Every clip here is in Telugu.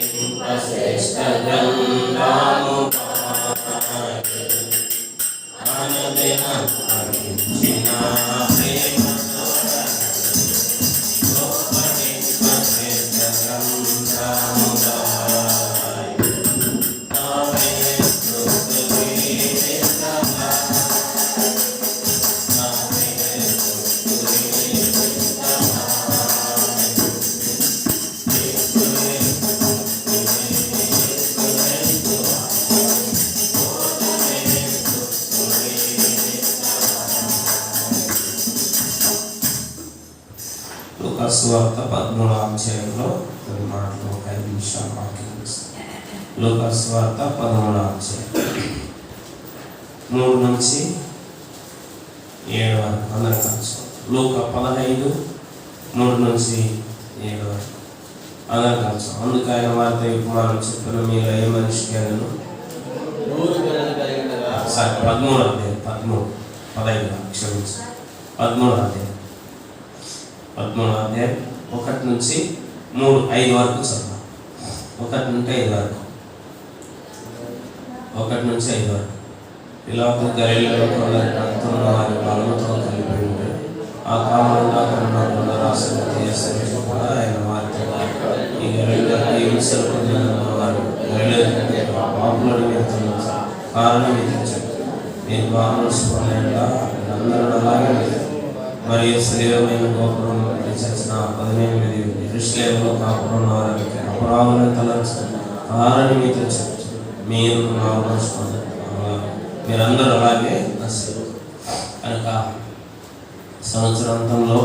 శ్రేష్ఠ గ్రంథము అనుదినం పఠించిన ప్రేమతో శ్రేష్ఠ గ్రంథముగా సువార్త 13వ అధ్యాయంలో కొన్ని మాటలు ఒక 5 నిమిషాలు వాక్యం. లూకాసు సువార్త 13వ అధ్యాయం 3 నుంచి 7 వరకు అందరం కలిసి. లూకా 15 3 నుంచి 7 వరకు అందరం కలిసి. అందుకు ఆయన వారితో ఉపమానం చెప్పిన మీరు ఏ మనిషికి అయినను 13వ అధ్యాయం 15 క్షమించి 13వ అధ్యాయం 1 నుంచి 5 వరకు చదువు. 1 నుండి 5 వరకు 1 నుంచి 5 వరకు. ఇలా గలిలయలో కొందరి ప్రాంతంలో వారి బలముతో కలిపి ఉంటే ఆ కాలంలో కన్నా రాష్ట్ర కూడా ఆయన వారితో ఈ గలిలయ వారు గలిలయ పాపులను కారణం విధించారు. నేను బాగా అందరూ అలాగే మరియు శరీరమైన గోపురం చచ్చిన 18 యెరూషలేములో కాపురం వారికి అపరాధులను తలంచు కారణం మీతో చెప్పు మీరు మీరందరూ అలాగే నశించారు. కనుక సంవత్సరాంతంలో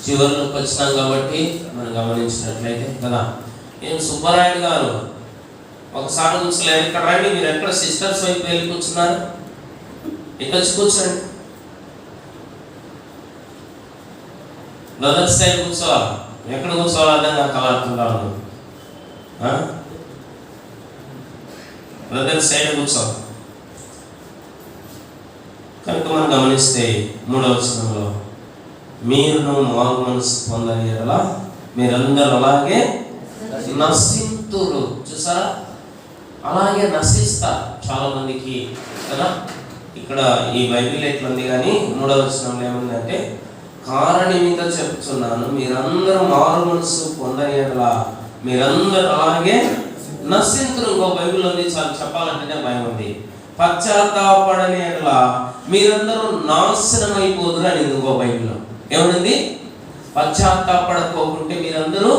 చివరిలోకి వచ్చినాం కాబట్టి మనం గమనించినట్లయితే కదా, ఏం సుబ్బరాయుడు గారు ఒకసారి కూర్చోలేదు. ఇక్కడ రండి, మీరు ఎక్కడ సిస్టర్స్ వైపు వెళ్ళి కూర్చున్నారు, ఇక్కడ కూర్చోండి. బ్రదర్స్ సైడ్ కూర్చోవాలి. ఎక్కడ కూర్చోవాలి అర్థం నాకు కలాడుతుంటాను. బ్రదర్స్ సైడ్ కూర్చోవాలి. కనుక మనం గమనిస్తే 3వ వచనంలో మీరును మారు మనసు పొందని ఎడల మీరందరూ అలాగే నశింతురు. చూసారా, అలాగే నశిస్తారు చాలా మందికి కదా. ఇక్కడ ఈ బైబిల్ ఎట్లుంది కానీ 3వ వచనంలో ఏముందంటే కారణమితో చెప్తున్నాను మీరందరూ మారు మనసు పొందని ఎడల మీరందరూ అలాగే నశింతురు. ఇంకో బైబిల్ ఉంది, చాలా చెప్పాలంటేనే భయం ఉంది. పశ్చాత్తాపడని ఎడల మీరందరూ నాశనం అయిపోదురు అని ఇంకో బైబిల్లో ఏముంది. పశ్చాత్తాపడకోకుంటే మీరందరూ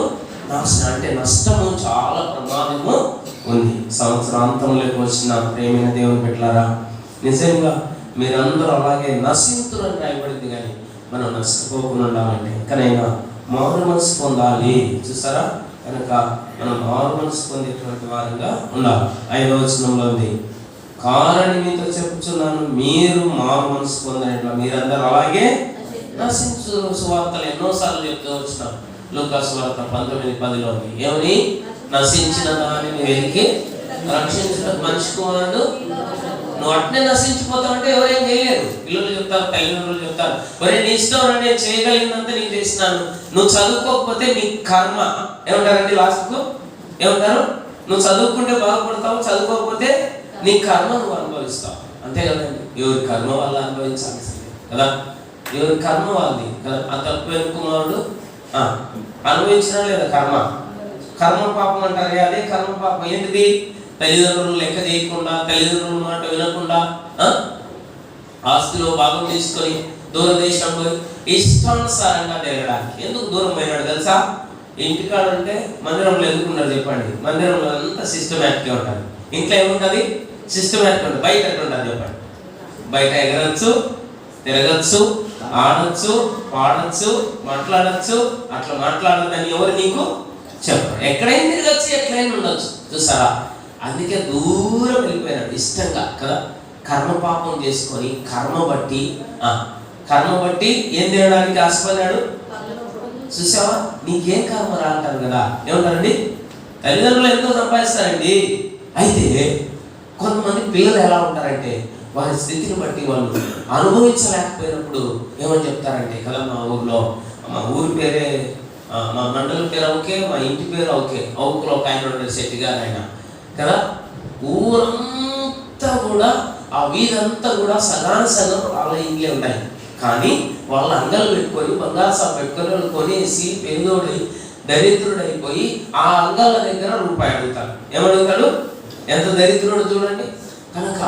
నాశనం అంటే నష్టము, చాలా ప్రమాదము ఉంది. సంవత్సరాంతంలోకి వచ్చిన ప్రేమైన దేవుని పెట్టారా, నిజంగా మీరందరూ అలాగే నశింతురు అని రాయబడింది. కానీ మనం నష్టపోకుండా ఉండాలంటే ఇంకనైనా మారు మనసు పొందాలి. చూసారా, కనుక మనం మారు మనసు పొందేటువంటి వారంగా ఉండాలి. 5వ వచనంలో ఉంది కారణమితో చెప్పుచున్నాను మీరు మారు మనసు పొందినట్ల మీరందరూ అలాగే నశించు. సువార్తలు ఎన్నోసార్లు చెప్తూ వచ్చినాం. లూకాసు సువార్త 19:10లో ఏమని, నశించిన దానిని వెలికి రక్షించడం మనిషి కుమారుడు. నువ్వు అట్నే నశించిపోతావు అంటే ఎవరేం చేయలేరు. పిల్లలు చెప్తారు, తల్లిదండ్రులు చెప్తారు, ఒరే నీ ఇష్టం నేను చేయగలిగినంత నేను చేసినాను, నువ్వు చదువుకోకపోతే నీ కర్మ. ఏమంటారండి లాస్ట్కు ఏమంటారు, నువ్వు చదువుకుంటే బాగుపడతావు, చదువుకోకపోతే నీ కర్మ నువ్వు అనుభవిస్తావు. అంతే కదండి, ఎవరి కర్మ వల్ల అనుభవించాల్సిందే కదా, ఎవరి కర్మ వాళ్ళది కదా. ఆ తప్పు కుమారుడు అనుభవించినా లేదా కర్మ. కర్మ పాపం అంటారు, అదే కర్మ పాపం. ఏంటిది, తల్లిదండ్రులు లెక్క చేయకుండా, తల్లిదండ్రుల మాట వినకుండా, ఆస్తిలో భాగం తీసుకొని దూరదేశంలో ఇష్టానుసారంగా తిరగడానికి. ఎందుకు దూరం పోయినాడు తెలుసా? ఇంటికాడ అంటే మందిరంలో ఎందుకున్నారు చెప్పండి? మందిరంలో అంతా సిస్టమేటిక్గా ఉంటారు. ఇంట్లో ఏముంటుంది? సిస్టమేటిక్ ఉంటుంది. బయట ఎట్లుంటుంది చెప్పండి? బయట ఎగరచ్చు, తిరగచ్చు, ఆడచ్చు, పాడచ్చు, మాట్లాడచ్చు. అట్లా మాట్లాడదని ఎవరు నీకు చెప్పరు. ఎక్కడైనా తిరగచ్చు, ఎక్కడైనా ఉండొచ్చు. చూసారా, అందుకే దూరం వెళ్ళిపోయినాడు ఇష్టంగా కదా. కర్మ పాపం చేసుకొని కర్మ బట్టి ఏం తినడానికి ఆశపడ్డాడు. చూసావా, నీకేం కర్మ రా అంటారు కదా. ఏమంటారండి, తల్లిదండ్రులు ఎంతో సంపాదిస్తారండి. అయితే కొంతమంది పిల్లలు ఎలా ఉంటారంటే వారి స్థితిని బట్టి వాళ్ళు అనుభవించలేకపోయినప్పుడు ఏమని చెప్తారంటే కదా, మా ఊరి పేరే మా మండలం పేరు ఓకే, మా ఇంటి పేరు ఓకే, అవుకులో ఒక ఆయన ఉంటాడు శెట్టి గారు ఆయన కదా. ఊరంతా కూడా ఆ వీధంతా కూడా సగాన సగం వాళ్ళ ఇంట్లో ఉన్నాయి. కానీ వాళ్ళ అంగలు పెట్టుకొని బంగారు సాపు పెట్టుకొని వాళ్ళు కొనేసి పేదోడి దరిద్రుడైపోయి ఆ అంగాల దగ్గర రూపాయి అడుగుతాడు. ఏమడుగుతాడు? ఎంత దరిద్రుడు చూడండి. కనుక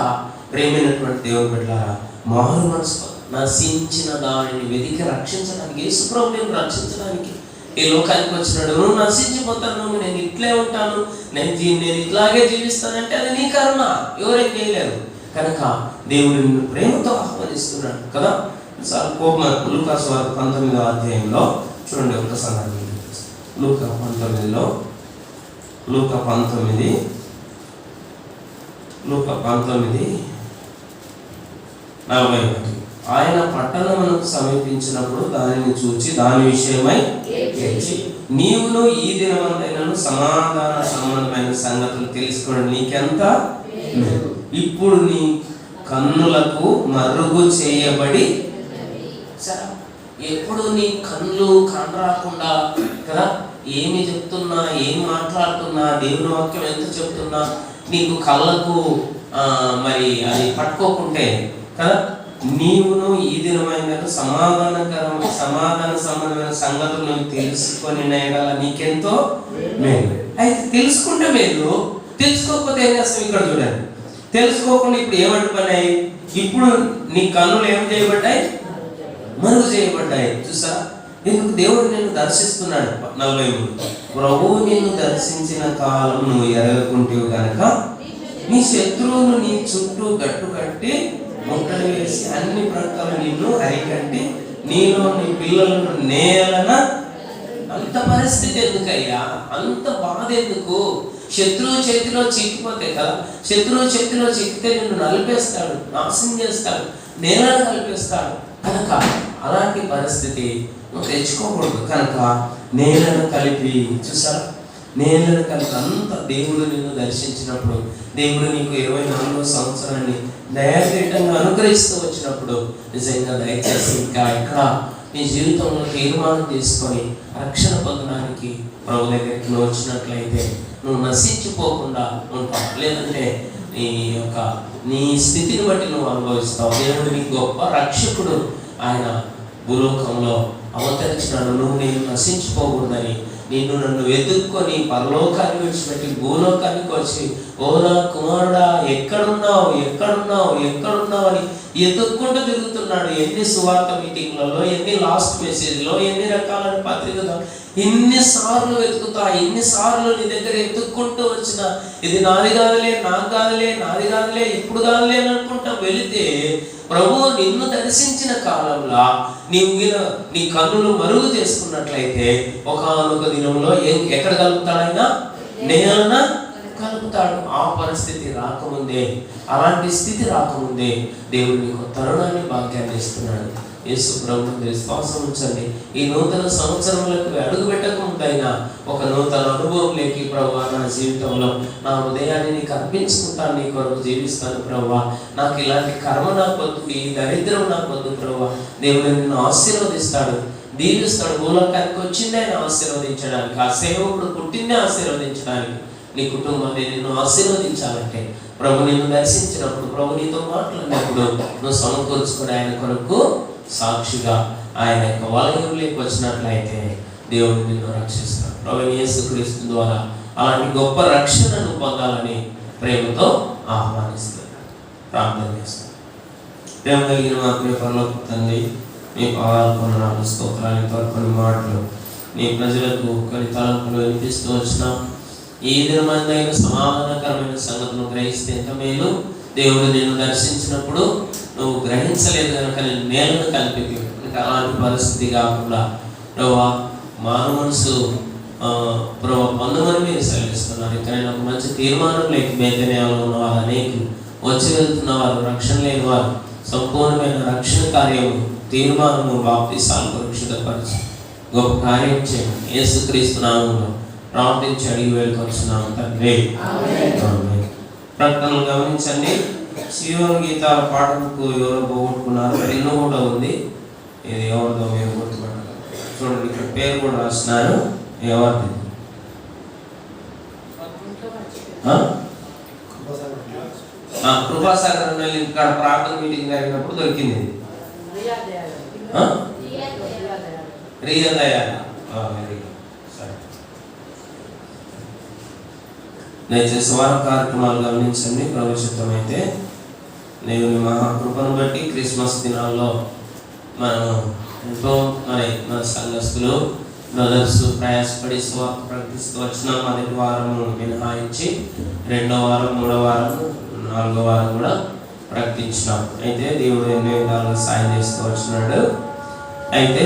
ప్రేమైనటువంటి దేవుని బిడ్డలారా, మారు మనసు నశించిన దానిని వెతికి రక్షించడానికి, యేసుప్రభువుని రక్షించడానికి ఈ లోకానికి వచ్చినాడు. నువ్వు నశించిపోతాను, నేను ఇట్లే ఉంటాను, నేను ఇట్లాగే జీవిస్తానంటే అది నీ కరుణ, ఎవరేం చేయలేరు. కనుక దేవుడు నిన్ను ప్రేమతో ఆహ్వానిస్తున్నాడు కదా. లూకాసు వార్త 19వ అధ్యాయంలో చూడండి ఒక సంగతి. లూకా 19 41. ఆయన పట్టణమునకు సమీపించినప్పుడు దానిని చూచి దాని విషయమై నీవును ఈ దినమంతైనను సమాధాన సంబంధమైన సంగతులు తెలుసుకోవడం నీకెంత. ఇప్పుడు నీ కన్నులకు మరుగు చేయబడి, ఎప్పుడు నీ కళ్ళు కనరాకుండా కదా, ఏమి చెప్తున్నా ఏమి మాట్లాడుతున్నా దేవుని వాక్యం ఎంత చెప్తున్నా నీకు కళ్ళకు మరి అది పట్టుకోకుంటే కదా, నీవును ఈ దినమైన సమాధాన సంబంధమైన సంగతులు నువ్వు తెలుసుకొని నీకెంతో మేలు. అయితే తెలుసుకుంటే మేలు, తెలుసుకోకపోతే ఏం చేస్తాం? ఇక్కడ చూడండి, తెలుసుకోకుండా ఇప్పుడు ఏమంటున్నాయి? ఇప్పుడు నీ కన్నులు ఏం చేయబడ్డాయి? మరుగు చేయబడ్డాయి. చూసా, ఎందుకు? దేవుడు నిన్ను దర్శిస్తున్నాడు. 43. ప్రభువు నిన్ను దర్శించిన కాలం నువ్వు ఎరగకుంటేవు కనుక నీ శత్రువును నీ చుట్టూ గట్టు కట్టి ముట్టలు వేసి అన్ని ప్రకారం నిన్ను అరికట్టి నీలో నీ పిల్లలను నేలన. అంత పరిస్థితి ఎందుకయ్యా? అంత బాధ ఎందుకు? శత్రువు చేతిలో చిక్కిపోతే కదా, శత్రువు చేతిలో చిక్కితే నిన్ను నలిపేస్తాడు, నాశనం చేస్తాడు, నేలను కలిపేస్తాడు. కనుక అలాంటి పరిస్థితి నువ్వు తెచ్చుకోకూడదు. కనుక నేలను కలిపి, చూసారా, నేలను కలిపి అంత దేవుడు నిన్ను దర్శించినప్పుడు, దేవుడు నీకు 24వ సంవత్సరాన్ని దయాకీటంగా అనుగ్రహిస్తూ వచ్చినప్పుడు నిజంగా దయచేసి ఇంకా ఇక్కడ నీ జీవితంలో తీర్మానం తీసుకొని రక్షణ పొందడానికి ప్రభు దగ్గరికి నువ్వు వచ్చినట్లయితే నువ్వు నశించిపోకుండా ఉంటావు. లేదంటే నీ స్థితిని బట్టి నువ్వు అనుభవిస్తావు. దేవుడు నీ గొప్ప రక్షకుడు, ఆయన భూలోకంలో అవతరించినాడు. నువ్వు నేను నశించిపోకూడదని నిన్ను నన్ను వెతుక్కొని పరలోకాన్ని విడిచిపెట్టి భూలోకానికి వచ్చి, ఓలా కుమారుడా ఎక్కడున్నావు అని ఎదుక్కుంటూ తిరుగుతున్నాడు. ఎన్ని సువార్త మీటింగ్లలో, ఎన్ని లాస్ట్ మెసేజ్లో, ఎన్ని రకాలైన పత్రికలో ఎన్నిసార్లు వెతుకుతా, ఎన్నిసార్లు నీ దగ్గర ఎత్తుక్కుంటూ వచ్చిన, ఇది నాది కాదులే, నాది కాదులే, ఇప్పుడు కాదులే అని అనుకుంటా వెళితే, ప్రభువు నిన్ను దర్శించిన కాలంలో నీ కన్నులు మరుగు చేసుకున్నట్లయితే ఒకానొక దినంలో ఎక్కడ కలుపుతాడైనా? నేలన కలుపుతాడు. ఆ పరిస్థితి రాకముందే, అలాంటి స్థితి రాకముందే దేవుడు నీకు తరుణాన్ని భాగ్యాన్ని ఇస్తున్నాడు. యేసు ప్రభువుని విశ్వాసం ఉంచండి. ఈ నూతన సంవత్సరంలోకి అడుగు పెట్టకముందైనా ఒక నూతన అనుభవంలోకి, ప్రభువా నా జీవితంలో నా హృదయాన్ని నీకు అర్పించుకుంటాను, నీ కొరకు జీవిస్తాను ప్రభువా, నాకు ఇలాంటి కర్మ నాకు వద్దు, ఈ దరిద్రం నాకు వద్దు ప్రభువా. దేవుడు నిన్ను ఆశీర్వదిస్తాడు, దీవిస్తాడు. భూలోకానికి వచ్చిందే ఆయన ఆశీర్వదించడానికి, ఆ సేవకుడు పుట్టిందే ఆశీర్వదించడానికి. నీ కుటుంబాన్ని నిన్ను ఆశీర్వదించాలంటే ప్రభు నిన్ను దర్శించినప్పుడు, ప్రభు నీతో మాట్లాడినప్పుడు నువ్వు సమకూర్చుకుని ఆయన కొరకు సాక్షిగా ఆయన యొక్క వలయంలోకి వచ్చినట్లయితే దేవుడు నిన్ను రక్షిస్తాడు. ప్రభు యేసుక్రీస్తు ద్వారా అలాంటి గొప్ప రక్షణను పొందాలని ప్రేమతో ఆహ్వానిస్తున్నాడు. ప్రార్థన చేస్తాను. ప్రేమ కలిగిన మా ప్రియ పరలోక తండ్రి, మీ పాదాలకు స్తోత్రాలు. కొన్ని మాటలు నీ ప్రజలకు కొన్ని తలంపులు వినిపిస్తూ వచ్చినాం. ఈ దినమందైన సమాధానకరమైన సంగతులు గ్రహిస్తే ఎంత మేలు. దేవుడు నిన్ను దర్శించినప్పుడు నువ్వు గ్రహించలేదు కనుక నేను నేలను కలిపి, అలాంటి పరిస్థితి కాకుండా ప్రభా మారు మనసు పొందమని మీరు సెలవిస్తున్నారు. ఇక్కడ ఒక మంచి తీర్మానం లేక బేతనీయాలో ఉన్నవారు అనేకులు, వచ్చి వెళ్తున్న వారు, రక్షణ లేని వారు, సంపూర్ణమైన రక్షణ కార్యము, తీర్మానము, బాప్తిసాలు సురక్షితపరిచి గొప్ప కార్యం చేయండి. యేసుక్రీస్తు నామములో ప్రార్థించి అడిగి వేడుకొచ్చున్నాము తండ్రి. ప్రకటనలు గమనించండి. సియోను గీతాల పాటకు ఎవరో పోగొట్టుకున్నారు. ఎన్నో కూడా ఉంది, ఇది ఎవరిదో మేము గుర్తుపట్టాలి. చూడండి, ఇక్కడ పేరు కూడా రాస్తున్నారు. ఎవరిది? కృపాసాగర్ ఇక్కడ ప్రార్థన మీటింగ్ జరిగినప్పుడు దొరికింది. రియా దయాల. దయచేసి వార కార్యక్రమాలు గమనించండి. ప్రభుత్వం అయితే దేవుని మహాకృపను బట్టి క్రిస్మస్ దినాల్లో మనం ఎంతో మన సంఘస్థులు బ్రదర్స్ ప్రయాసపడి స్వార్థ ప్రకటిస్తూ వచ్చిన మొదటి వారము మినహాయించి 2వ వారం, 3వ వారం, 4వ వారం కూడా ప్రకటించినాం. అయితే దేవుడు ఎన్నో విధాలుగా సాయం చేస్తూ వచ్చినాడు. అయితే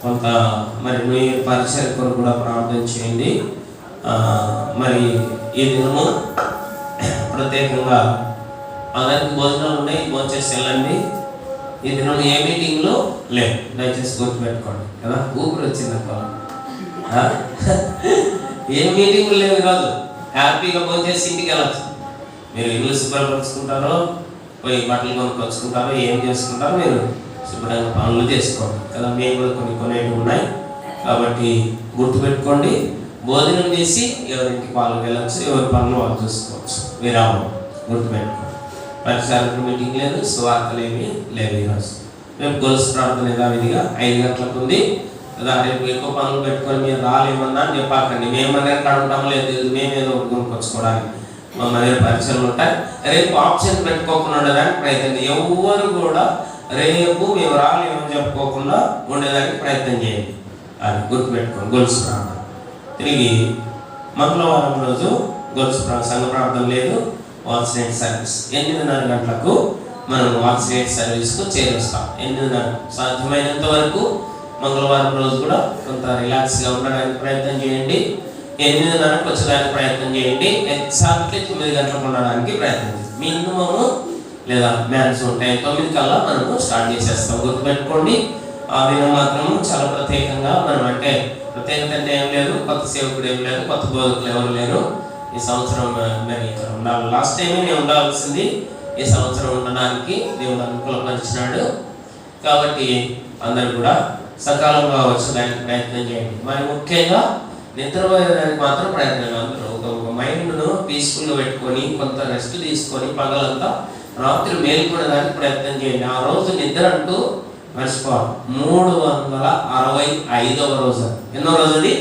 కొంత మీ పరిచయం కొరకు కూడా ప్రార్థన చేయండి. మరి ఈ దినము ప్రత్యేకంగా అందరికి భోజనాలు ఉన్నాయి, భోంచేసి వెళ్ళండి. ఈ దినం ఏ మీటింగ్లో లేవు, దయచేసి గుర్తుపెట్టుకోండి కదా. ఊపిరి వచ్చిందనుకో, ఏ మీటింగ్లు లేవు ఈరోజు. హ్యాపీగా భోంచేసి ఇంటికి వెళ్ళచ్చు. మీరు ఇల్లు శుభ్రపరుచుకుంటారో, పోయి బట్టలు కొనుక్కొచ్చుకుంటారో, ఏం చేసుకుంటారో మీరు శుభ్రంగా పనులు చేసుకోండి కదా. మేము కూడా కొనేవి ఉన్నాయి కాబట్టి గుర్తుపెట్టుకోండి. భోజనం చేసి ఎవరింటికి వాళ్ళకి వెళ్ళచ్చు, ఎవరి పనులు వాళ్ళు చూసుకోవచ్చు. విరామం గుర్తుపెట్టుకోండి. పరిసరాలకు మీటింగ్ లేదు, సువార్తలు ఏమీ లేవు. ఈరోజు రేపు గొలుసు ప్రార్థన యథావిధిగా 5 గంటలకు ఉంది కదా. రేపు ఎక్కువ పనులు పెట్టుకొని మీరు రాలేమన్నా అని చెప్పాకండి. మేమన్నా ఎక్కడ ఉంటామో లేదు, మేమేదో కొనుక్కొచ్చుకోవడానికి మా దగ్గర పరిచయాలు ఉంటాయి. రేపు ఆప్షన్ పెట్టుకోకుండా ఉండడానికి ప్రయత్నం. ఎవరు కూడా రేపు మేము రాలేమని చెప్పుకోకుండా ఉండేదానికి ప్రయత్నం చేయండి. అది గుర్తుపెట్టుకోండి. గొలుసు ప్రార్థన తిరిగి మంగళవారం రోజు గొలుసు సంఘ ప్రార్థన లేదు, వాల్సినేట్ సర్వీస్ 8:30 గంటలకు మనం వాల్సినేట్ సర్వీస్కు చేరుస్తాం. 8:30 సాధ్యమైనంత వరకు మంగళవారం రోజు కూడా కొంత రిలాక్స్గా ఉండడానికి ప్రయత్నం చేయండి. 8:30కు వచ్చేదానికి ప్రయత్నం చేయండి. ఎగ్జాక్ట్లీ 9 గంటలకు ఉండడానికి ప్రయత్నం చేయండి. మినిమము లేదా మ్యాక్సిమం టైం 9 కల్లా మనము స్టార్ట్ చేసేస్తాం. గుర్తుపెట్టుకోండి. ఆ దినం మాత్రము చాలా ప్రత్యేకంగా మనం, అంటే ప్రత్యేకత అంటే ఏం లేదు, కొత్త సేవకుడు ఏం లేదు, కొత్త బోధకులు ఎవరు లేరు. ఈ సంవత్సరం మరి ఇక్కడ ఉండాలి. లాస్ట్ టైమే నేను ఉండాల్సింది, ఈ సంవత్సరం ఉండడానికి దేవుడు అనుకూలపరిచినాడు. కాబట్టి అందరూ కూడా సకాలంగా వచ్చేదానికి ప్రయత్నం చేయండి. మరి ముఖ్యంగా నిద్రపోయేదానికి మాత్రం ప్రయత్నం. అందరూ ఒక మైండ్ను పీస్ఫుల్గా పెట్టుకొని కొంత రెస్ట్ తీసుకొని పగలంతా రాత్రి మేల్కొనేదానికి ప్రయత్నం చేయండి. ఆ రోజు నిద్ర అంటూ మర్చిపోవాలి. 365వ రోజు. ఎన్నో రోజు అది?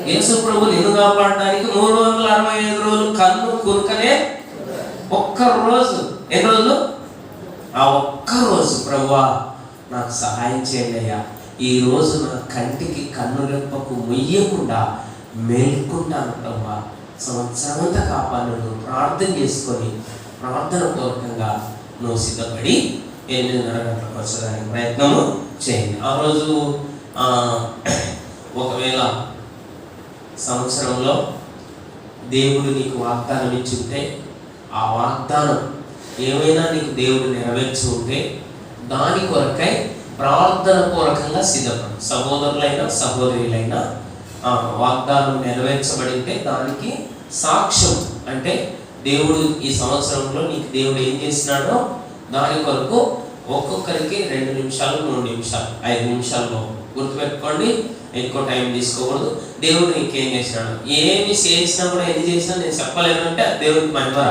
యేసు ప్రభు నిన్ను కాపాడడానికి 365 రోజులు కన్ను కునుకనే ఒక్క రోజు. ఎన్ని రోజులు? ఆ ఒక్క రోజు ప్రభువా నాకు సహాయం చేయండి అయ్యా, ఈ రోజు నా కంటికి కన్ను రెప్పకు ముయ్యకుండా మేల్కుంటాను ప్రభువా, సంవత్సరం అంతా కాపాడు. ప్రార్థన చేసుకొని ప్రార్థన పూర్వకంగా నువ్వు సిద్ధపడి 8:30 గంటలకు వచ్చేదానికి ప్రయత్నము చేయండి. ఆ రోజు ఒకవేళ సంవత్సరంలో దేవుడు నీకు వాగ్దానం ఇచ్చుంటే, ఆ వాగ్దానం ఏమైనా నీకు దేవుడు నెరవేర్చి ఉంటే దాని కొరకై ప్రార్థన పూర్వకంగా సిద్ధపడు. సహోదరులైనా సహోదరులైనా వాగ్దానం నెరవేర్చబడింటే దానికి సాక్ష్యం, అంటే దేవుడు ఈ సంవత్సరంలో నీకు దేవుడు ఏం చేసినాడో దాని కొరకు ఒక్కొక్కరికి 2 నిమిషాలు, 3 నిమిషాలు, 5 నిమిషాల్లో గుర్తుపెట్టుకోండి. ఎక్కువ టైం తీసుకోకూడదు. దేవుడు నీకేం చేసినాడు, ఏమి చేసినా కూడా ఎన్ని చేసినా నేను చెప్పలేను అంటే దేవుడికి మహిమరా.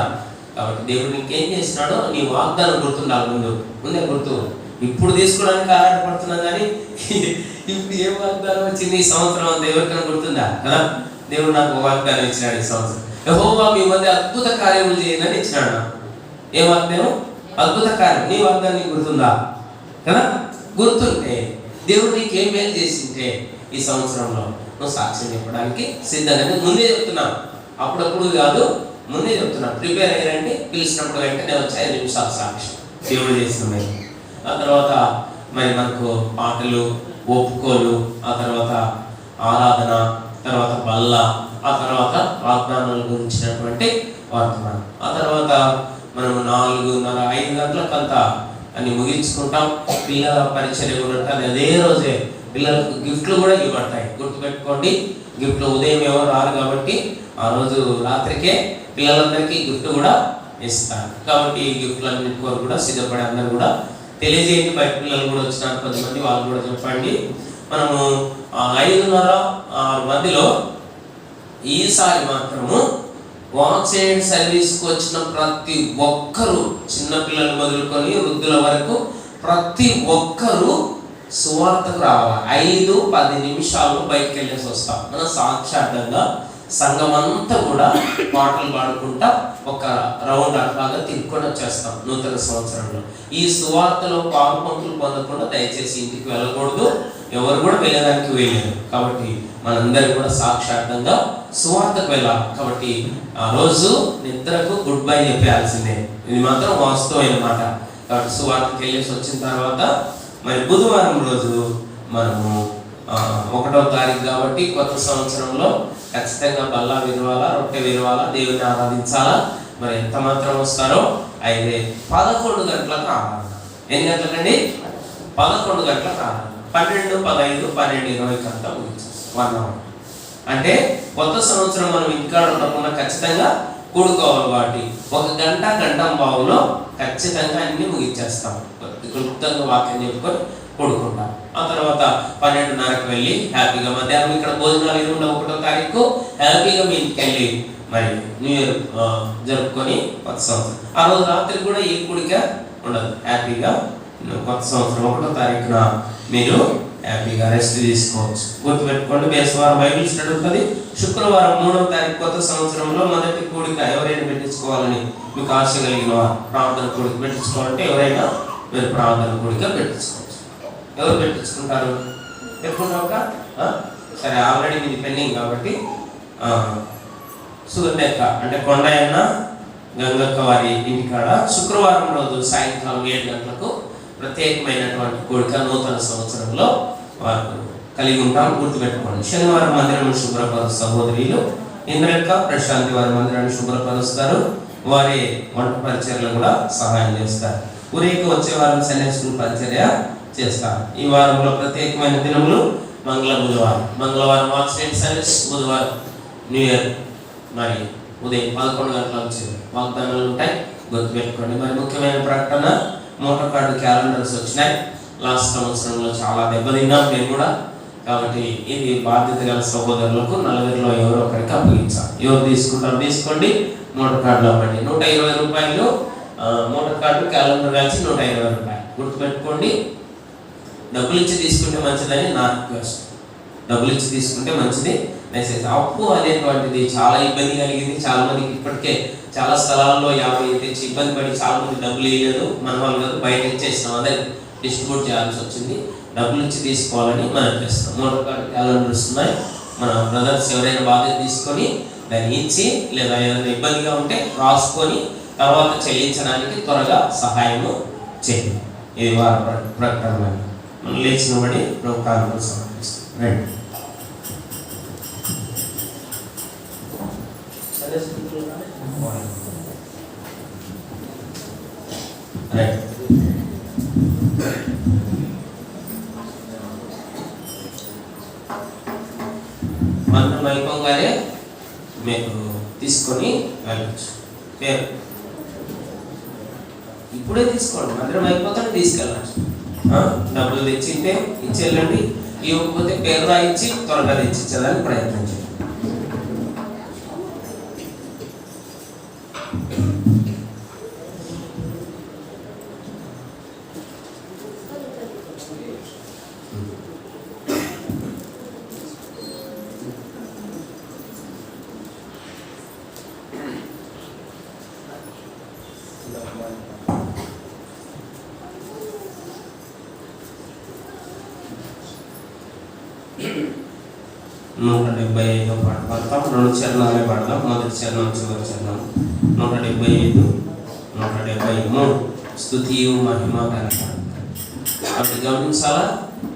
కాబట్టి దేవుడు నీకేం చేసినాడో నీ వాగ్దానం గుర్తుండాలి. ముందే గుర్తు. ఇప్పుడు తీసుకోవడానికి ఆరాటపడుతున్నాం కానీ ఇప్పుడు ఏ వాగ్దానం వచ్చింది ఈ సంవత్సరం అంతా ఎవరికైనా గుర్తుందా కదా. దేవుడు నాకు వాగ్దానం ఇచ్చినాడు ఈ సంవత్సరం, యెహోవా మీ మధ్య అద్భుత కార్యములు చేయాలని ఇచ్చినాడు నాకు. ఏ వాగ్దానం? అద్భుత కార్యం. నీ వాగ్దానం నీకు గుర్తుందా కదా? గుర్తుంటే దేవుడు నీకు ఏం మేలు చేసింటే ఈ సంవత్సరంలో నువ్వు సాక్ష్యం చెప్పడానికి సిద్ధంగా. ముందే చెప్తున్నాను, అప్పుడప్పుడు కాదు, ముందే చెప్తున్నాను. ప్రిపేర్ అయ్యారంటే పిలిచినప్పుడు వెంటనే వచ్చి 5 నిమిషాలు సాక్ష్యం దేవుడు చేసిన మేలు. ఆ తర్వాత మరి మనకు పాటలు, ఒప్పుకోలు, ఆ తర్వాత ఆరాధన, తర్వాత బల్ల, ఆ తర్వాత వాగ్దానాల గురించినటువంటి వర్తమానం. ఆ తర్వాత మనం 4:30, 5 గంటలకంతా అన్ని ముగించుకుంటాం. పిల్లల పరిచర్య కూడా ఉంటుంది. అదే రోజే పిల్లలకు గిఫ్ట్లు కూడా ఇవ్వబడతాయి. గుర్తుపెట్టుకోండి, గిఫ్ట్లు ఉదయం ఎవరు రారు కాబట్టి ఆ రోజు రాత్రికే పిల్లలందరికీ గిఫ్ట్ కూడా ఇస్తారు. కాబట్టి ఈ గిఫ్ట్లన్నింటి కొరకు కూడా సిద్ధపడి అందరూ కూడా తెలియజేయండి. బయట పిల్లలు కూడా వచ్చినారు కొంతమంది, వాళ్ళు కూడా చెప్పండి. మనము 5:30 మధ్యలో ఈసారి మాత్రము వాక్ సైడ్ సర్వీస్కి వచ్చిన ప్రతి ఒక్కరూ, చిన్నపిల్లలు మొదలుకొని వృద్ధుల వరకు ప్రతి ఒక్కరూ సువార్తకు రావాలి. 5-10 నిమిషాలు బయటకు వెళ్ళేసి వస్తాం. మనం సాక్షాత్తంగా సంఘం అంతా కూడా పాటలు పాడుకుంటా ఒక రౌండ్ అట్లాగా తిరుక్కొని వచ్చేస్తాం నూతన సంవత్సరంలో. ఈ సువార్తలో పాల్పంపులు పొందకుండా దయచేసి ఇంటికి వెళ్ళకూడదు, ఎవరు కూడా వెళ్ళడానికి వెళ్ళలేదు. కాబట్టి మనందరూ కూడా సాక్షాత్తంగా సువార్తకు వెళ్ళాలి. కాబట్టి ఆ రోజు నిద్రకు గుడ్ బై చెప్పాల్సిందే, ఇది మాత్రం వాస్తవమైన మాట. కాబట్టి సువార్తకు వెళ్ళేసి వచ్చిన తర్వాత మరి బుధవారం రోజు మనము 1వ తారీఖు కాబట్టి కొత్త సంవత్సరంలో ఖచ్చితంగా బల్ల విరవాలా, రొట్టె విరవాలా, దేవుని ఆరాధించాలా. మరి ఎంత మాత్రం వస్తారో అయితే 11 గంటలకు ఆరాధన. ఎన్ని గంటలకండి? 11 గంటలకు ఆరాధన. 12, 15, 12, 20 అంతా ముగించేస్తాం 1 అవర్. అంటే కొత్త సంవత్సరం మనం ఇంటికాడ ఉండకుండా ఖచ్చితంగా కూడుకోవాలి. కాబట్టి 1 గంట, గంట బావులో ఖచ్చితంగా అన్ని ముగించేస్తాం. క్లుప్తంగా వాక్యం చెప్పుకొని కూడుకుంటాం. ఆ తర్వాత 12:30కి వెళ్ళి హ్యాపీగా మధ్యాహ్నం ఇక్కడ భోజనాలు 21వ తారీఖు హ్యాపీగా మీ ఇంటికి వెళ్ళి మరి న్యూ ఇయర్ జరుపుకొని కొత్త సంవత్సరం. ఆ రోజు రాత్రి కూడా ఏ కూడిక ఉండదు. హ్యాపీగా కొత్త సంవత్సరం 1వ తారీఖున మీరు హ్యాపీగా రెస్ట్ తీసుకోవచ్చు. గుర్తుపెట్టుకోండి, బేసవారం బైబిల్ స్టడీ ఉంటుంది. శుక్రవారం 3వ తారీఖు కొత్త సంవత్సరంలో మొదటి కూడిక ఎవరైనా పెట్టించుకోవాలని మీకు ఆశ కలిగిన ప్రార్థన కూడిక పెట్టించుకోవాలంటే ఎవరైనా మీరు ప్రార్థన కూడిక పెట్టించుకోవచ్చు. ఎవరు పెట్టించుకుంటారు? పెట్టుకుంటాక సరే, ఆల్రెడీ మీది పెండింగ్ కాబట్టి సుగంధక్క అంటే కొండయన్న గంగక్క వారి ఇంటికాడ శుక్రవారం రోజు సాయంకాలం 7 గంటలకు ప్రత్యేకమైనటువంటి కోరిక నూతన సంవత్సరంలో వారు కలిగి ఉంటాం. గుర్తుపెట్టుకోండి. శనివారం మందిరాన్ని శుభ్రపరు సహోదరులు ఇంద్రక్క ప్రశాంతి వారి మందిరాన్ని శుభ్రపరుస్తారు. వారి వంట పరిచర్యలు కూడా సహాయం చేస్తారు. ఊరికి వచ్చే వారం సన్యాసులు పరిచర్య చేస్తారు. ఈ వారంలో ప్రత్యేకమైన దినములు బుధవారం. మంగళవారం వాక్ స్టేట్ సర్వీస్, బుధవారం న్యూ ఇయర్ మరి ఉదయం 11 గంటల వచ్చి వాగ్దానాలు ఉంటాయి. గుర్తుపెట్టుకోండి. మరి ముఖ్యమైన ప్రకటన, మోటార్ కార్డు క్యాలెండర్స్ వచ్చినాయి. లాస్ట్ సంవత్సరంలో చాలా దెబ్బతిన్నాం మేము కూడా. కాబట్టి ఇది బాధ్యత గల సహోదరులకు 40లో ఎవరో ఒకరికి అప్పగించాలి. ఎవరు తీసుకుంటారు తీసుకోండి. మోటార్ కార్డులో అవ్వండి. 120 రూపాయలు మోటార్ కార్డు క్యాలెండర్ కలిసి 120 రూపాయలు. గుర్తుపెట్టుకోండి. డబ్బులు ఇచ్చి తీసుకుంటే మంచిదని నా రిక్వెస్ట్. డబ్బులు ఇచ్చి తీసుకుంటే మంచిది. మెసేజ్ అప్పు అనేటువంటిది చాలా ఇబ్బంది కలిగింది. చాలా మందికి ఇప్పటికే చాలా స్థలాల్లో 50 తెచ్చి ఇబ్బంది పడి చాలా మంది డబ్బులు ఇవ్వలేదు. మన వాళ్ళు కాదు, బయట ఇచ్చేసినాం, అదే డిస్ట్రిబ్యూట్ చేయాల్సి వచ్చింది. డబ్బులు ఇచ్చి తీసుకోవాలని మనం చేస్తాం. మోటార్ కార్డు క్యాలెండర్స్ ఉన్నాయి. మన బ్రదర్స్ ఎవరైనా బాధ్యత తీసుకొని దాన్ని ఇచ్చి, లేదా ఏదైనా ఇబ్బందిగా ఉంటే రాసుకొని తర్వాత చెల్లించడానికి త్వరగా సహాయము చేయండి. ఇది వారి ప్రకటన. మనం లేచిన బడి ప్రభుత్వాన్ని సమర్పిస్తాం. రండి. మంత్రం అయిపోగానే మీకు తీసుకొని వెళ్ళచ్చు. పేరు ఇప్పుడే తీసుకోండి. మందిరం అయిపోతానే తీసుకెళ్ళచ్చు. డబ్బులు తెచ్చింటే ఇచ్చి వెళ్ళండి. ఇవ్వకపోతే పేరు రాయించి త్వరగా తెచ్చిచ్చేదానికి ప్రయత్నం చేయండి. పాట పాడతాం. 2 చరణాలే పాడదాం. మొదటి చరణం, చివరి చరణం. 175, 173 స్తుతియు మహిమ కనక. అప్పుడు గమనించాలా,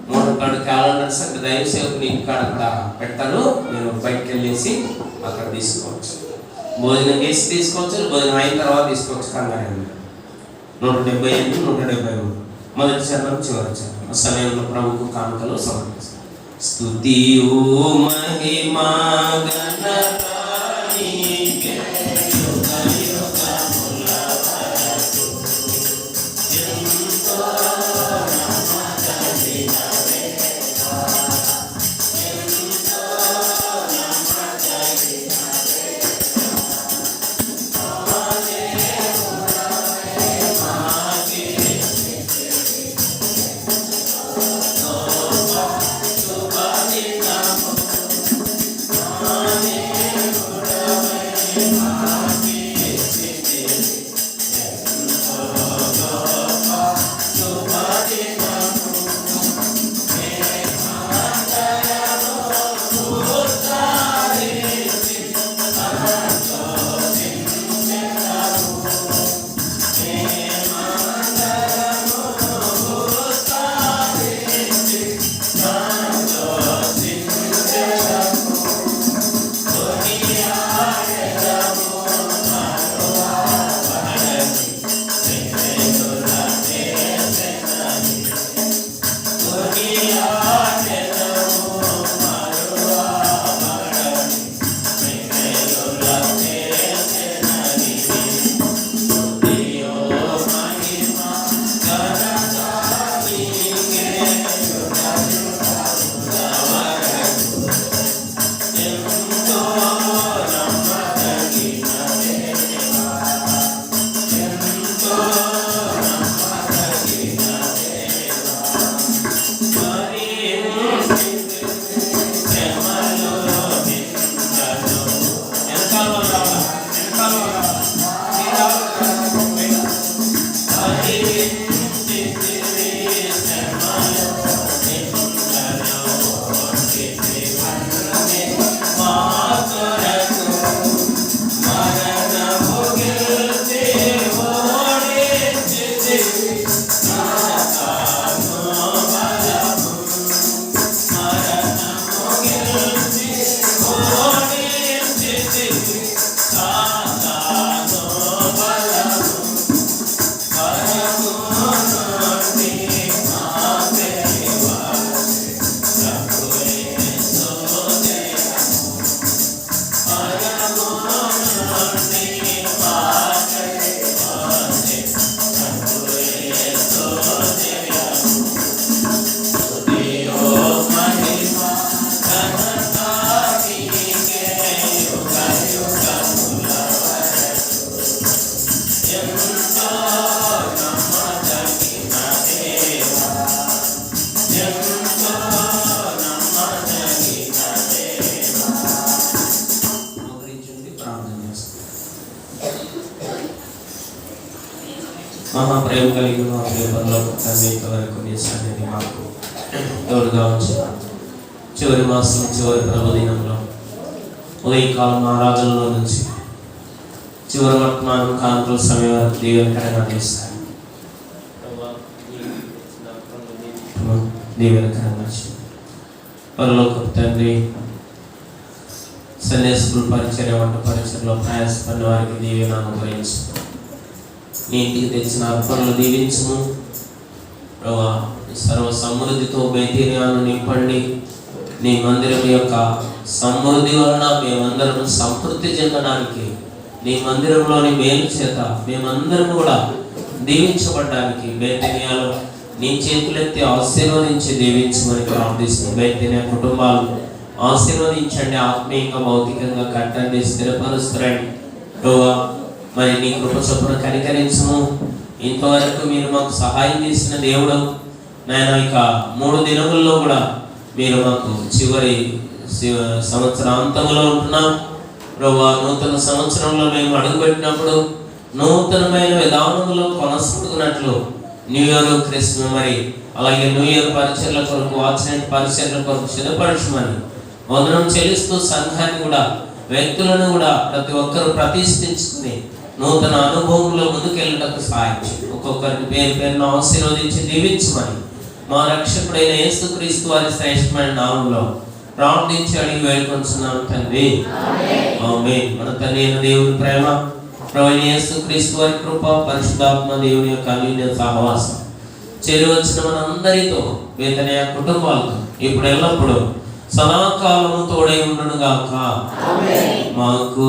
మోటార్ కార్డు క్యాలెండర్స్ అక్కడ దైవ సేవకుని ఇంటికాడ అక్కడ పెడతారు. మీరు బయటకు వెళ్ళేసి అక్కడ తీసుకోవచ్చు. భోజనం చేసి తీసుకోవచ్చు, భోజనం అయిన తర్వాత తీసుకోవచ్చు. కంగారు 175, 173 మొదటి చరణం, చివరి చరణం. సమయంలో ప్రభుకు కానుకలు సమర్పిస్తారు. స్తుతియు మహిమా ఘనత నీకే యుగ యుగముల వరకు ఎంతో మహాప్రేమ కలిగిన మా ప్రేమలో ఇంతవరకు నీ సన్నిధి మాకు తోడుగా ఉంచిన చివరి మాసం చివరి ప్రభుదినంలో ఉదయకాలం ఆరాధనలో నుంచి చివరి వర్తమానం కాంతుల సమయం వరకు దీవెనకరంగా చేస్తాను. దీవెనకరంగా పరలోకపు తండ్రి, సండే స్కూల్ పరిచర్య వంట పరిచయలో ప్రయాసపడిన వారికి దీవెన అనుగ్రహించు. నీ ఇంటికి తెచ్చిన అర్పణలు దీవించుము ప్రభా. సర్వ సమృద్ధితో బేతీనియాను నింపండి. నీ మందిరం యొక్క సమృద్ధి వలన మేమందరం సంతృప్తి చెందడానికి, నీ మందిరంలోని మేలు చేత మేమందరం కూడా దీవించబడ్డానికి బేతీనియాలో నీ చేతులెత్తి ఆశీర్వదించి దీవించమని ప్రార్థిస్తూ బేతీనియా కుటుంబాలు ఆశీర్వదించండి. ఆత్మీయంగా భౌతికంగా కట్టండి, స్థిరపరుస్తురండి ప్రభా. మరి నీ కృప చొప్పున కనికరించము. ఇంతవరకు మీరు మాకు సహాయం చేసిన దేవుడు నాయన, ఇక 3 దినముల్లో కూడా మీరు మాకు చివరి సంవత్సరాంతంలో ఉంటున్నాం ప్రభా. నూతన సంవత్సరంలో మేము అడుగుపెట్టినప్పుడు నూతనమైన విధానంలో కొనసాగుతున్నట్లు న్యూ ఇయర్, క్రిస్మస్, మరి అలాగే న్యూ ఇయర్ పరిచర్ల కొరకు, వాచ్నెట్ పరిచర్ల కొరకు సిద్ధపరచమని వందనం చెల్లిస్తూ సంఘాన్ని కూడా, వ్యక్తులను కూడా ప్రతి ఒక్కరూ ప్రతిష్ఠించుకుని నూతన అనుభవంలో ముందుకెళ్ళటకు సహాయం చేయండి. ఒక్కొక్కరికి పేరు పేరును ఆశీర్వదించి దీవించమని మా రక్షకుడైన యేసుక్రీస్తు వారి శ్రేష్టమైన నామంలో ప్రార్థించి అడిగి వేడుకొంటున్నాం తండ్రి, ఆమేన్. మన తండ్రి అయిన దేవుని ప్రేమ, ప్రభువైన యేసుక్రీస్తు వారి కృప, పరిశుద్ధాత్మ దేవుని యొక్క అన్యోన్య సహవాసం చేరి వచ్చిన మనందరితో, బేతనియా కుటుంబాలతో ఇప్పుడు ఎల్లప్పుడూ సదాకాలము తోడై ఉండును గాక. మాకు